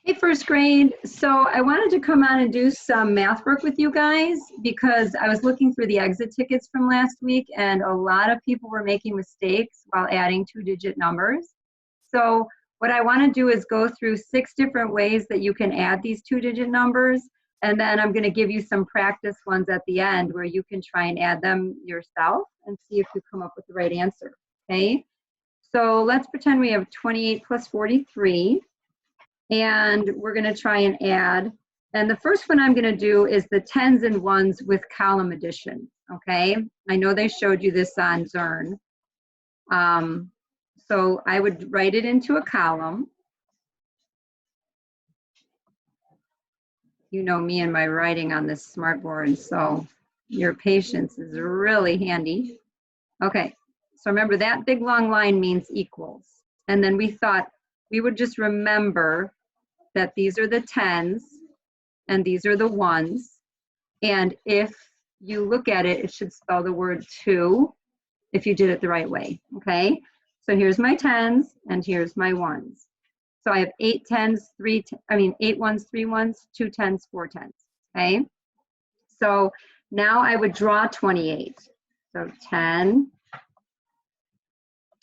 Hey, first grade. So I wanted to come on and do some math work with you guys because I was looking through the exit tickets from last week and a lot of people were making mistakes while adding two-digit numbers. So what I want to do is go through 6 different ways that you can add these two-digit numbers, and then I'm going to give you some practice ones at the end where you can try and add them yourself and see if you come up with the right answer, okay? So let's pretend we have 28 plus 43. And we're going to try and add. And the first one I'm going to do is the tens and ones with column addition, okay? I know they showed you this on Zearn. So I would write it into a column. You know me and my writing on this smartboard, so your patience is really handy. Okay, so remember that big long line means equals. And then we thought we would just remember that these are the tens and these are the ones. And if you look at it, it should spell the word two if you did it the right way, okay? So here's my tens and here's my ones. So I have 8 tens, 8 ones, 3 ones, 2 tens, 4 tens, okay? So now I would draw 28. So 10,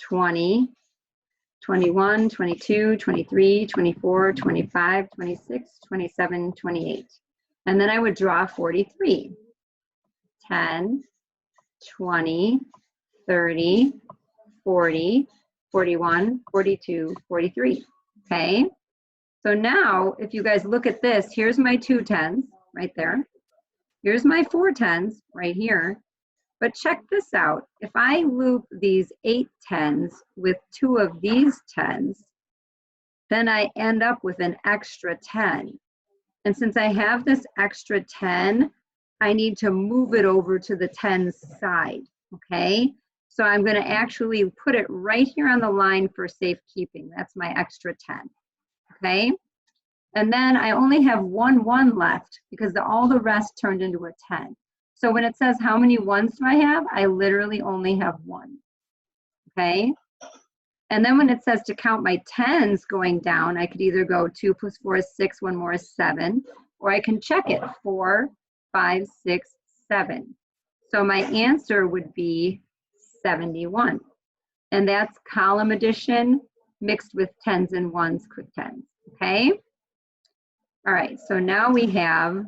20, 21, 22, 23, 24, 25, 26, 27, 28. And then I would draw 43. 10, 20, 30, 40, 41, 42, 43. Okay? So now, if you guys look at this, here's my 2 tens right there. Here's my 4 tens right here. But check this out. If I loop these 8 tens with 2 of these tens, then I end up with an extra 10. And since I have this extra 10, I need to move it over to the tens side, okay? So I'm gonna actually put it right here on the line for safekeeping. That's my extra 10, okay? And then I only have 1 1 left because all the rest turned into a 10. So when it says how many ones do I have, I literally only have 1, okay? And then when it says to count my tens going down, I could either go 2 plus 4 is 6, 1 more is 7, or I can check it, 4, 5, 6, 7. So my answer would be 71. And that's column addition mixed with tens and ones, quick tens, okay? All right, so now we have,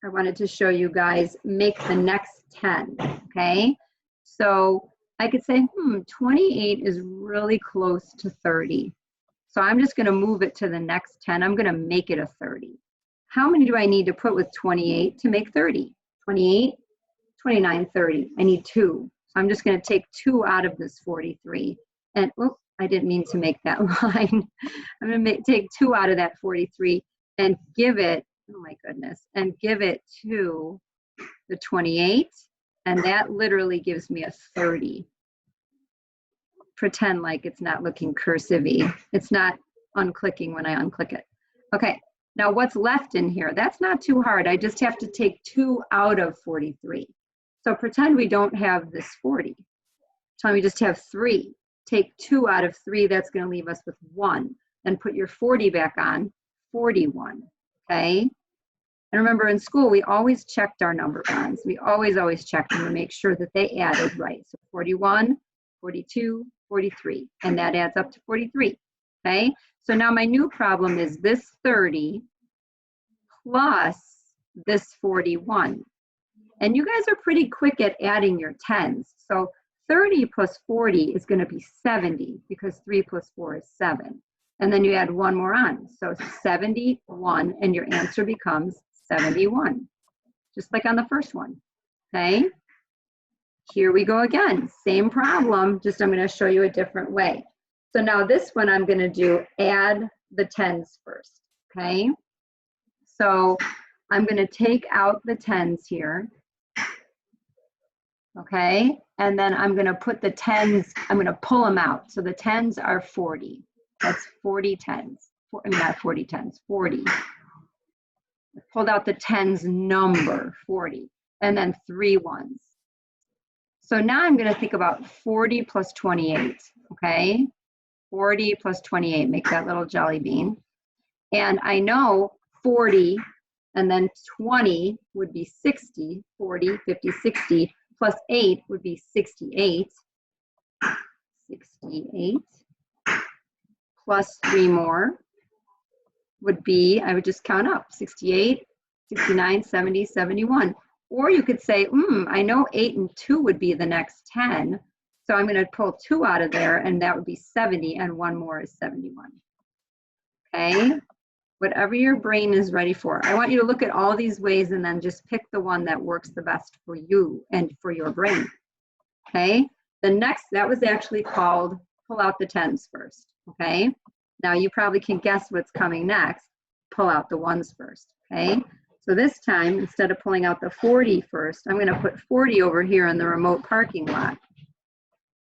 I wanted to show you guys make the next 10, okay? So I could say, 28 is really close to 30. So I'm just gonna move it to the next 10. I'm gonna make it a 30. How many do I need to put with 28 to make 30? 28, 29, 30. I need 2. So I'm just gonna take 2 out of this 43. And, oops, I didn't mean to make that line. I'm gonna take 2 out of that 43 and give it, oh my goodness, and give it to the 28, and that literally gives me a 30. Pretend like it's not looking cursive-y. It's not unclicking when I unclick it. Okay, now what's left in here? That's not too hard. I just have to take 2 out of 43. So pretend we don't have this 40. Tell me we just have 3. Take 2 out of 3, that's gonna leave us with 1. Then put your 40 back on, 41, okay? And remember in school, we always checked our number bonds. We always checked them to make sure that they added right. So 41, 42, 43, and that adds up to 43, okay? So now my new problem is this 30 plus this 41. And you guys are pretty quick at adding your tens. So 30 plus 40 is gonna be 70 because 3 plus 4 is 7. And then you add 1 more on. So 71, and your answer becomes 71, just like on the first one, okay? Here we go again, same problem, just I'm gonna show you a different way. So now this one I'm gonna do add the tens first, okay? So I'm gonna take out the tens here, okay? And then I'm gonna put the tens, I'm gonna pull them out. So the tens are 40. That's 40 tens. I mean, not 40 tens, 40. I pulled out the tens number, 40, and then 3 ones. So now I'm gonna think about 40 plus 28, okay? 40 plus 28, make that little jelly bean. And I know 40 and then 20 would be 60, 40, 50, 60, plus 8 would be 68. 68 plus 3 more would be, I would just count up, 68, 69, 70, 71. Or you could say, I know 8 and 2 would be the next 10. So I'm going to pull 2 out of there, and that would be 70, and 1 more is 71. Okay? Whatever your brain is ready for. I want you to look at all these ways and then just pick the one that works the best for you and for your brain. Okay? The next, that was actually called pull out the tens first. Okay? Now you probably can guess what's coming next. Pull out the ones first. Okay? So this time, instead of pulling out the 40 first, I'm going to put 40 over here in the remote parking lot.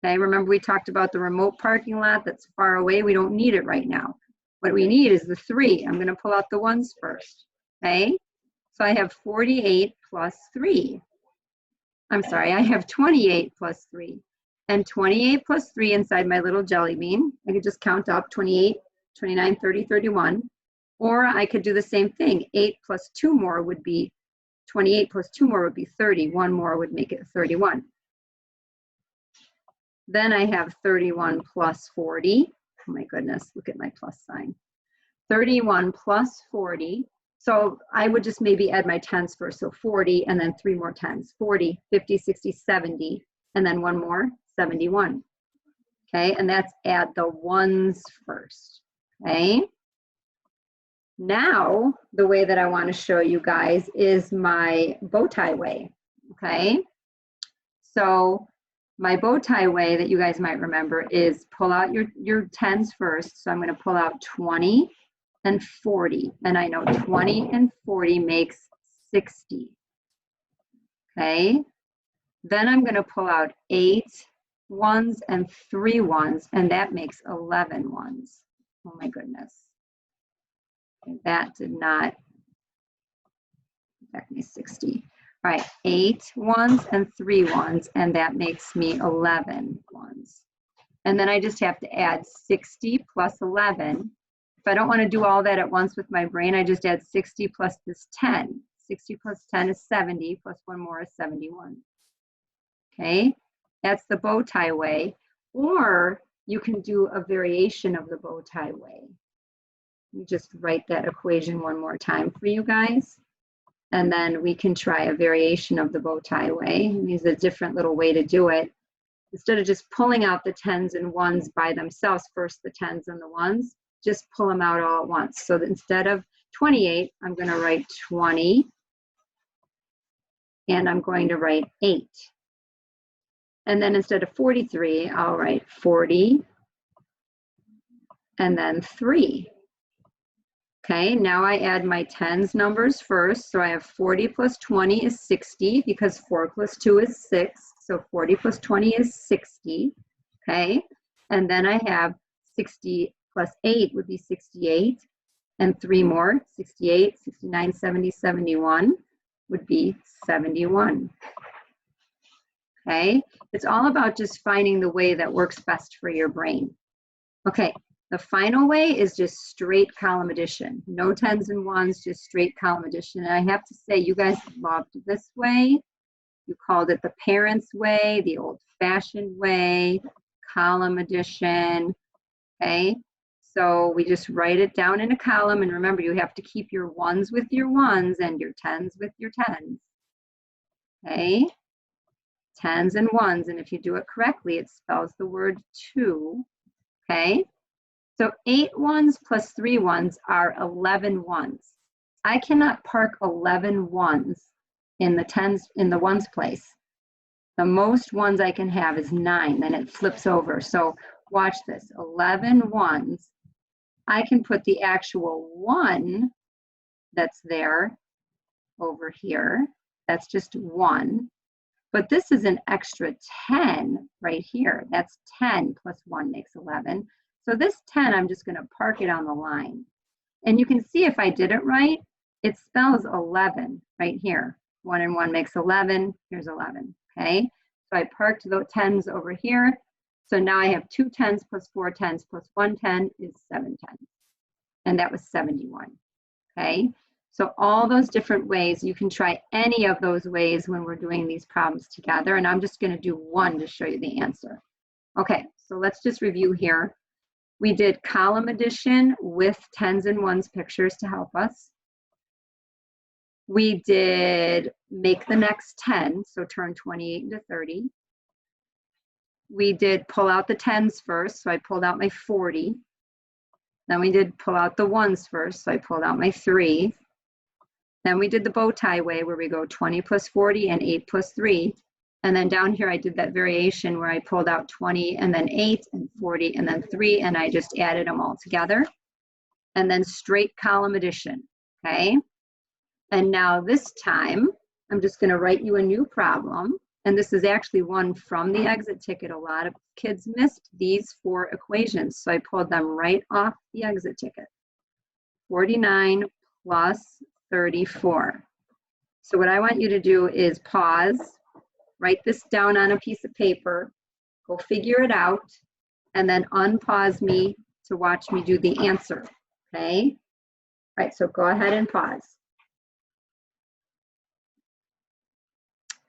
Okay? Remember we talked about the remote parking lot that's far away? We don't need it right now. What we need is the 3. I'm going to pull out the ones first. Okay? So I have 48 plus 3. I'm sorry, I have 28 plus 3. And 28 plus 3 inside my little jelly bean, I could just count up 28, 29, 30, 31. Or I could do the same thing. 8 plus 2 more would be 28 plus 2 more would be 30. 1 more would make it 31. Then I have 31 plus 40. Oh my goodness, look at my plus sign. 31 plus 40. So I would just maybe add my tens first. So 40 and then 3 more tens. 40, 50, 60, 70, and then 1 more, 71. Okay, and that's add the ones first. Okay. Now, the way that I want to show you guys is my bow tie way. Okay. So my bow tie way that you guys might remember is pull out your tens first. So I'm going to pull out 20 and 40. And I know 20 and 40 makes 60. Okay. Then I'm going to pull out 8 ones and 3 ones, and that makes 11 ones. Oh my goodness. Okay, that did not affect me 60. All right, 8 ones and 3 ones, and that makes me 11 ones. And then I just have to add 60 plus 11. If I don't want to do all that at once with my brain, I just add 60 plus this 10. 60 plus 10 is 70, plus 1 more is 71. Okay, that's the bow tie way. Or you can do a variation of the bow tie way. Let me just write that equation one more time for you guys. And then we can try a variation of the bow tie way. This is a different little way to do it. Instead of just pulling out the tens and ones by themselves, first the tens and the ones, just pull them out all at once. So that instead of 28, I'm going to write 20, and I'm going to write 8. And then instead of 43, I'll write 40, and then 3. Okay, now I add my tens numbers first. So I have 40 plus 20 is 60, because 4 plus 2 is 6. So 40 plus 20 is 60. Okay, and then I have 60 plus 8 would be 68. And 3 more, 68, 69, 70, 71 would be 71. Okay, it's all about just finding the way that works best for your brain. Okay, the final way is just straight column addition. No tens and ones, just straight column addition. And I have to say, you guys loved this way. You called it the parents' way, the old-fashioned way, column addition. Okay, so we just write it down in a column. And remember, you have to keep your ones with your ones and your tens with your tens. Okay. Tens and ones, and if you do it correctly, it spells the word 2. Okay, so 8 ones plus 3 ones are 11 ones. I cannot park 11 ones in the tens, in the ones place. The most ones I can have is 9, then it flips over. So watch this, 11 ones. I can put the actual 1 that's there over here. That's just 1. But this is an extra 10 right here. That's 10 plus 1 makes 11. So this 10, I'm just going to park it on the line. And you can see if I did it right, it spells 11 right here. 1 and 1 makes 11. Here's 11. Okay. So I parked the 10s over here. So now I have 2 10s plus 4 10s plus 1 10 is 7 10s. and that was 71, okay? So all those different ways, you can try any of those ways when we're doing these problems together, and I'm just gonna do one to show you the answer. Okay, so let's just review here. We did column addition with tens and ones pictures to help us. We did make the next 10, so turn 28 into 30. We did pull out the tens first, so I pulled out my 40. Then we did pull out the ones first, so I pulled out my 3. Then we did the bow tie way where we go 20 plus 40 and 8 plus 3. And then down here I did that variation where I pulled out 20 and then 8 and 40 and then 3, and I just added them all together. And then straight column addition, okay? And now this time, I'm just gonna write you a new problem. And this is actually one from the exit ticket. A lot of kids missed these 4 equations, so I pulled them right off the exit ticket. 49 plus 34. So what I want you to do is pause, write this down on a piece of paper, go figure it out, and then unpause me to watch me do the answer, okay? All right, so go ahead and pause.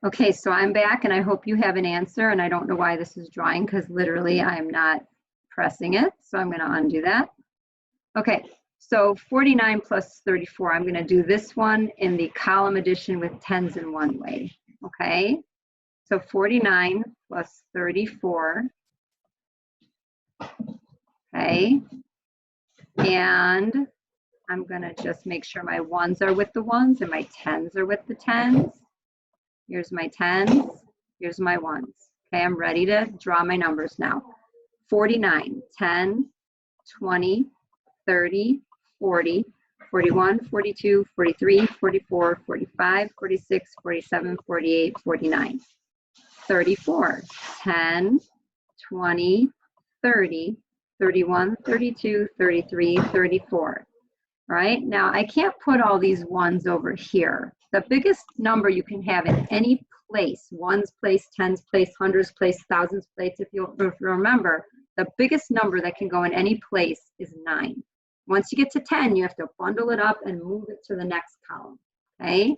Okay, so I'm back and I hope you have an answer, and I don't know why this is drawing because literally I'm not pressing it, so I'm gonna undo that. Okay, so 49 plus 34, I'm gonna do this one in the column addition with tens in one way, okay? So 49 plus 34, okay? And I'm gonna just make sure my ones are with the ones and my tens are with the tens. Here's my tens, here's my ones. Okay, I'm ready to draw my numbers now. 49, 10, 20, 30, 40, 41, 42, 43, 44, 45, 46, 47, 48, 49. 34, 10, 20, 30, 31, 32, 33, 34. All right, now I can't put all these ones over here. The biggest number you can have in any place, ones place, tens place, hundreds place, thousands place, if you remember, the biggest number that can go in any place is 9. Once you get to 10, you have to bundle it up and move it to the next column, okay?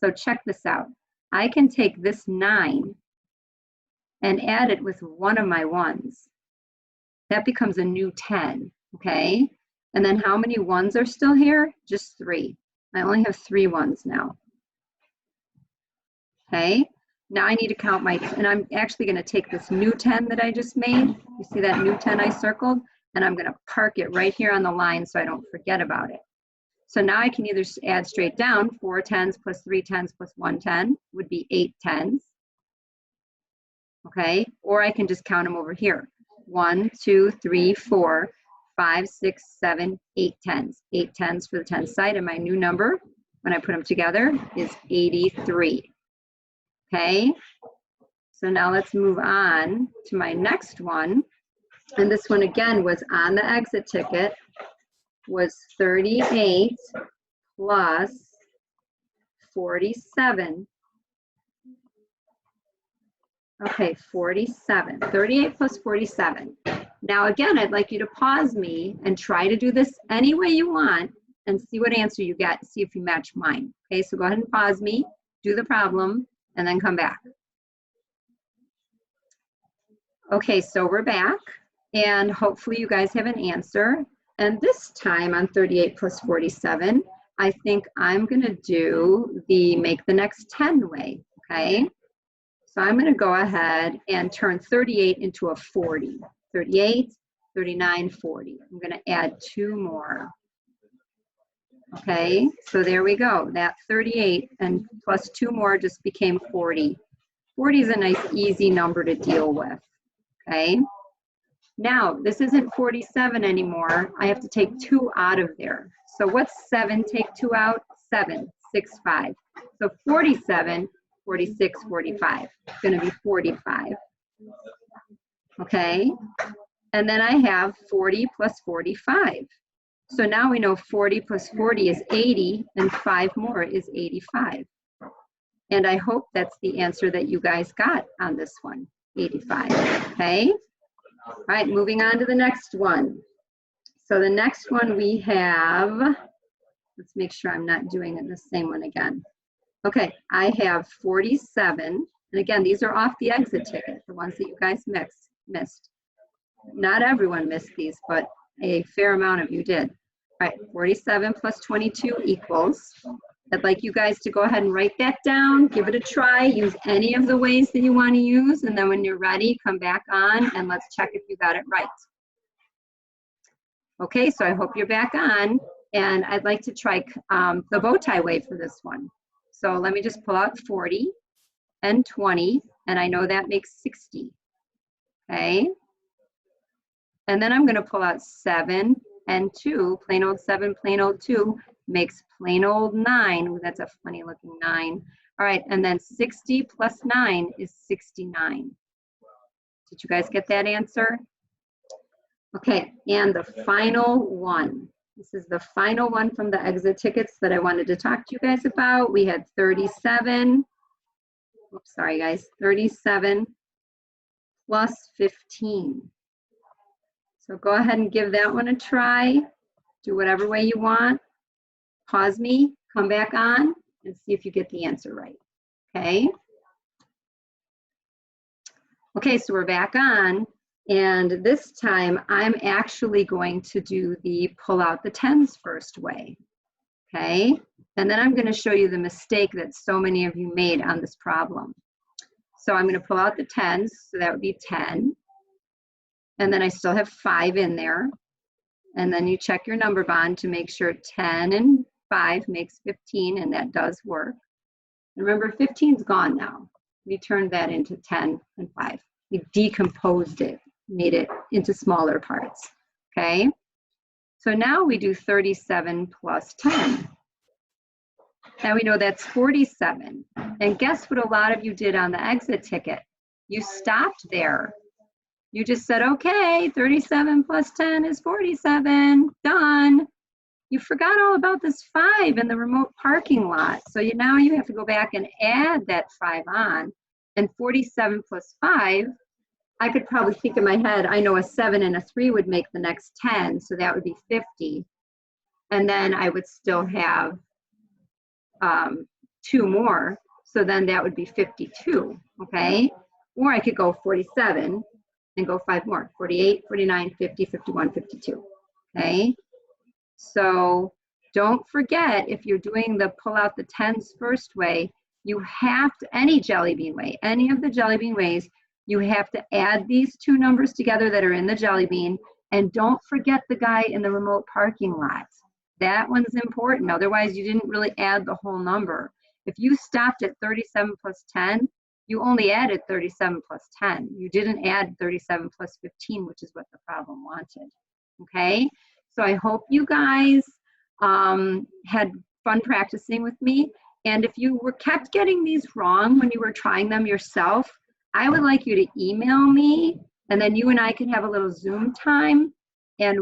So check this out. I can take this 9 and add it with one of my ones. That becomes a new 10, okay? And then how many ones are still here? Just 3. I only have 3 ones now. Okay, now I need to count my, and I'm actually gonna take this new 10 that I just made. You see that new 10 I circled? And I'm gonna park it right here on the line so I don't forget about it. So now I can either add straight down 4 tens plus 3 tens plus 1 10 would be 8 tens. Okay, or I can just count them over here. 1, 2, 3, 4, 5, 6, 7, 8 tens. 8 tens for the 10 side, and my new number, when I put them together, is 83. Okay, so now let's move on to my next one. And this one again was on the exit ticket, was 38 plus 47. Okay, 47, 38 plus 47. Now again, I'd like you to pause me and try to do this any way you want and see what answer you get, see if you match mine. Okay, so go ahead and pause me, do the problem, and then come back. Okay, so we're back, and hopefully you guys have an answer. And this time on 38 plus 47, I think I'm gonna do the make the next 10 way, okay? So I'm gonna go ahead and turn 38 into a 40. 38, 39, 40. I'm gonna add 2 more. Okay, so there we go. That 38 and plus 2 more just became 40. 40 is a nice, easy number to deal with, okay? Now, this isn't 47 anymore. I have to take 2 out of there. So what's 7? Take 2 out? 7, 6, 5. So 47, 46, 45. It's gonna be 45. Okay, and then I have 40 plus 45. So now we know 40 plus 40 is 80, and 5 more is 85. And I hope that's the answer that you guys got on this one, 85, okay? All right, moving on to the next one. so the next one we have, let's make sure I'm not doing it the same one again. Okay, I have 47, and again, these are off the exit ticket, the ones that you guys missed. Not everyone missed these, but a fair amount of you did. All right, 47 plus 22 equals. I'd like you guys to go ahead and write that down, give it a try, use any of the ways that you want to use, and then when you're ready, come back on and let's check if you got it right. Okay, so I hope you're back on, and I'd like to try the bow tie way for this one. So let me just pull out 40 and 20, and I know that makes 60, okay? And then I'm gonna pull out 7 and 2, plain old 7, plain old 2, makes plain old 9. Ooh, that's a funny looking 9. All right, and then 60 plus 9 is 69. Did you guys get that answer? Okay, and the final one. This is the final one from the exit tickets that I wanted to talk to you guys about. We had 37, oops, sorry guys, 37 plus 15. So go ahead and give that one a try. Do whatever way you want. Pause me, come back on, and see if you get the answer right, okay? Okay, so we're back on, and this time I'm actually going to do the pull out the tens first way, okay? And then I'm gonna show you the mistake that so many of you made on this problem. So I'm gonna pull out the tens, so that would be 10, and then I still have 5 in there, and then you check your number bond to make sure 10 and 5 makes 15, and that does work. Remember, 15's gone now. We turned that into 10 and 5. We decomposed it, made it into smaller parts, okay? So now we do 37 plus 10. Now we know that's 47. And guess what a lot of you did on the exit ticket? You stopped there. You just said, okay, 37 plus 10 is 47, done. You forgot all about this 5 in the remote parking lot. So now you have to go back and add that 5 on. And 47 plus 5, I could probably think in my head, I know a 7 and a 3 would make the next 10, so that would be 50. And then I would still have 2 more, so then that would be 52, okay? Or I could go 47 and go 5 more, 48, 49, 50, 51, 52, okay? So don't forget, if you're doing the pull out the tens first way, you have to, any jelly bean way, any of the jelly bean ways, you have to add these 2 numbers together that are in the jelly bean, and don't forget the guy in the remote parking lot. That one's important, otherwise you didn't really add the whole number. If you stopped at 37 plus 10, you only added 37 plus 10. You didn't add 37 plus 15, which is what the problem wanted, okay? So I hope you guys had fun practicing with me. And if you kept getting these wrong when you were trying them yourself, I would like you to email me, and then you and I can have a little Zoom time, and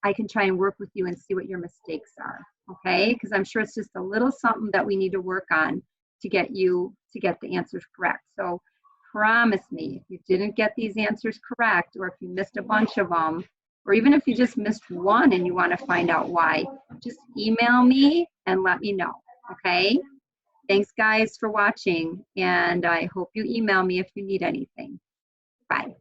I can try and work with you and see what your mistakes are, okay? Because I'm sure it's just a little something that we need to work on to get the answers correct. So promise me, if you didn't get these answers correct, or if you missed a bunch of them, or even if you just missed one and you want to find out why, just email me and let me know, okay? Thanks guys for watching, and I hope you email me if you need anything. Bye.